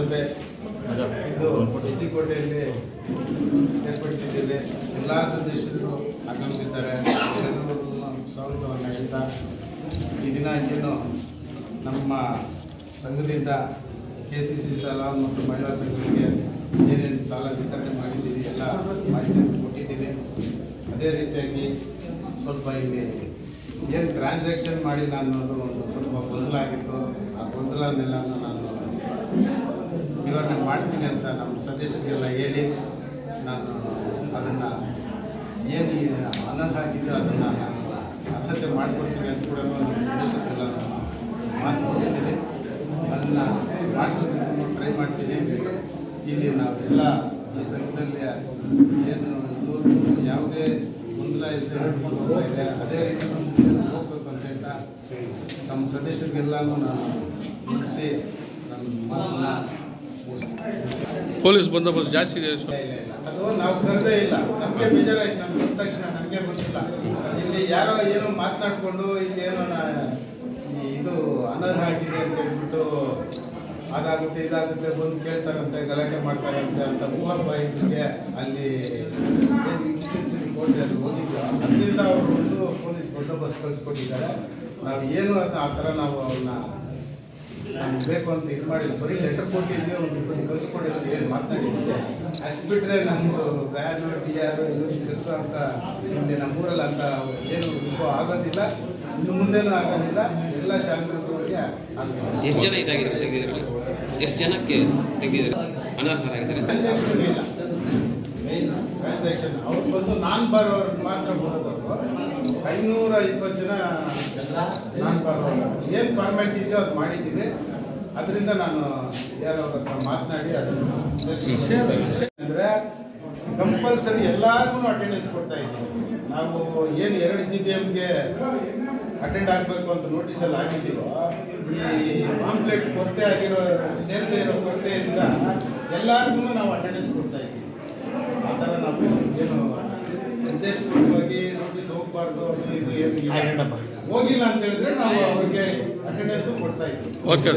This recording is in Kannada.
ಸಭೆ ಇದು ಹೆಚ್ಚಿಕೋಟೆಯಲ್ಲಿ ಏರ್ಪಡಿಸಿದ್ದೇವೆ. ಎಲ್ಲ ಸದಸ್ಯರು ಆಗಮಿಸಿದ್ದಾರೆ. ಎಲ್ಲರಿಗೂ ಸ್ವಾಗತವನ್ನು ಹೇಳ್ತಾ, ಈ ದಿನ ಏನು ನಮ್ಮ ಸಂಘದಿಂದ KCC ಸಾಲ ಮತ್ತು ಮಹಿಳಾ ಸಂಘಗಳಿಗೆ ಏನೇನು ಸಾಲ ವಿತರಣೆ ಮಾಡಿದ್ದೀವಿ ಎಲ್ಲ ಮಾಹಿತಿಯನ್ನು ಕೊಟ್ಟಿದ್ದೀವಿ. ಅದೇ ರೀತಿಯಾಗಿ ಸ್ವಲ್ಪ ಇಲ್ಲಿ ಏನು ಟ್ರಾನ್ಸಾಕ್ಷನ್ ಮಾಡಿಲ್ಲ ಅನ್ನೋದು ಒಂದು ಸ್ವಲ್ಪ ಗೊಂದಲ ಆಗಿತ್ತು. ಆ ಗೊಂದಲನೆಲ್ಲ ನಾನು ನಿವಾರಣೆ ಮಾಡ್ತೀನಿ ಅಂತ ನಮ್ಮ ಸದಸ್ಯರಿಗೆಲ್ಲ ಹೇಳಿ ನಾನು ಅದನ್ನು ಏನು ಅನರ್ಹ ಆಗಿದ್ದು ಅದನ್ನು ನಾನು ಅರ್ಹತೆ ಮಾಡಿಕೊಡ್ತೀನಿ ಅಂತ ಕೂಡ ನಮ್ಮ ಸದಸ್ಯರಿಗೆಲ್ಲ ನಾನು ಮಾತುಕೊಟ್ಟಿದ್ದೀನಿ. ಅದನ್ನು ಮಾಡಿಸೋದಕ್ಕೂ ಟ್ರೈ ಮಾಡ್ತೀನಿ. ಇಲ್ಲಿ ನಾವೆಲ್ಲ ಈ ಸಂಘದಲ್ಲಿ ಏನು ಇದುವರೆಗೂ ಯಾವುದೇ ಗೊಂದಲ ಇಲ್ಲದೆ ನಡ್ಕೊಂಡು ಹೋಗ್ತಾ ಇದೆ. ಅದೇ ರೀತಿ ಹೋಗ್ಬೇಕು ಅಂತ ಹೇಳ್ತಾ ನಮ್ಮ ಸದಸ್ಯರಿಗೆಲ್ಲನೂ ನಾನು ಮುಗಿಸಿ ನನ್ನ ಮಾತನ್ನು ಪೊಲೀಸ್ ಬಂದೋಬಸ್ತ್ ಜಾಸ್ತಿ ಇದೆ. ಅದು ನಾವು ಕರೆದೇ ಇಲ್ಲ. ನಮಗೆ ಬೇಜಾರಾಯ್ತು. ನಮ್ಗೆ ಬಂದ ತಕ್ಷಣ ನನಗೆ ಗೊತ್ತಿಲ್ಲ. ಇಲ್ಲಿ ಯಾರೋ ಏನೋ ಮಾತನಾಡಿಕೊಂಡು ಇಲ್ಲೇನೋ ಇದು ಅನರ್ಹ ಆಗಿದೆ ಅಂತ ಹೇಳ್ಬಿಟ್ಟು ಅದಾಗುತ್ತೆ ಇದಾಗುತ್ತೆ ಬಂದು ಕೇಳ್ತಾರಂತೆ, ಗಲಾಟೆ ಮಾಡ್ತಾರಂತೆ ಅಂತ ಊಹಾಪಾಯಿಸಿಗೆ ಅಲ್ಲಿ ಏನು ಕೋರ್ಟ್ ಅಲ್ಲಿ ಹೋಗಿದ್ವಿ. ಅದರಿಂದ ಅವರು ಒಂದು ಪೊಲೀಸ್ ಬಂದೋಬಸ್ತ್ ಕಳಿಸ್ಕೊಟ್ಟಿದ್ದಾರೆ. ನಾವು ಏನು ಆ ಥರ ನಾವು ಅವ್ರನ್ನ ನಮ್ಗೆ ಬೇಕು ಅಂತ ಇದು ಮಾಡಿದ್ವಿ. ಬರೀ ಲೆಟರ್ ಕೊಟ್ಟಿದ್ವಿ, ಒಂದು ಇಬ್ಬರು ಕಳಿಸ್ಕೊಂಡಿದ್ವಿ, ಏನು ಮಾತನಾಡಿದ್ವಿ. ಅಷ್ಟು ಬಿಟ್ಟರೆ ನಮ್ಮದು ವ್ಯಾನು TR ಇವ್ರು ಕೆಲಸ ಅಂತ ಇಲ್ಲಿ ನಮ್ಮೂರಲ್ಲಿ ಅಂತ ಏನು ಆಗೋದಿಲ್ಲ, ಇನ್ನು ಮುಂದೇನೂ ಆಗೋದಿಲ್ಲ. ಎಲ್ಲ ಶಾಂತವಾಗಿ ಆಗುತ್ತೆ. ಎಷ್ಟು ಜನ ಇದಾಗಿದೆ ತೆಗೆದಿರಲಿ? ಎಷ್ಟು ಜನಕ್ಕೆ ತೆಗೆದಿದ್ದಾರೆ ಅನರ್ಹರಾಗಿದ್ದಾರೆ? ಟ್ರಾನ್ಸಾಕ್ಷನ್ ಇಲ್ಲ, ಮೇನ್ ಟ್ರಾನ್ಸಾಕ್ಷನ್ ಅವ್ರು ಬಂದು ನಾನ್ ಬರೋರ್ಗೆ ಮಾತ್ರ ಬರೋದವರು 520 ಜನ ನಾನ್ ಬರೋರು. ಏನು ಫಾರ್ಮ್ಯಾಲಿಟಿ ಇದೆಯೋ ಅದು ಮಾಡಿದ್ದೀವಿ. ಅದರಿಂದ ನಾನು ಯಾರೋ ಹತ್ರ ಮಾತನಾಡಿ ಅದನ್ನು ಅಂದರೆ ಕಂಪಲ್ಸರಿ ಎಲ್ಲರಿಗೂ ಅಟೆಂಡೆನ್ಸ್ ಕೊಡ್ತಾ ಇದ್ದೀವಿ. ನಾವು ಏನು 2 GBMಗೆ ಅಟೆಂಡ್ ಆಗಬೇಕು ಅಂತ ನೋಟಿಸಲ್ಲಿ ಆಗಿದ್ದೀವೋ, ಈ ಪಾಂಪ್ಲೆಟ್ ಕೊರತೆ ಆಗಿರೋ ಸೇರದೇ ಇರೋ ಕೊರತೆಯಿಂದ ಎಲ್ಲರಿಗೂ ನಾವು ಅಟೆಂಡೆನ್ಸ್ ಕೊಡ್ತಾ ಇದ್ದೀವಿ. ಆ ಥರ ನಾವು ಏನು ಉದ್ದೇಶಪೂರ್ವಕವಾಗಿ ನೋಟಿಸ್ ಹೋಗಬಾರ್ದು ಅದು ಇದು ಏನು ಹೋಗಿಲ್ಲ ಅಂತ ಹೇಳಿದ್ರೆ ನಾವು ಅವ್ರಿಗೆ ಅಟೆಂಡೆನ್ಸು ಕೊಡ್ತಾ ಇದ್ದೀವಿ. ಓಕೆ.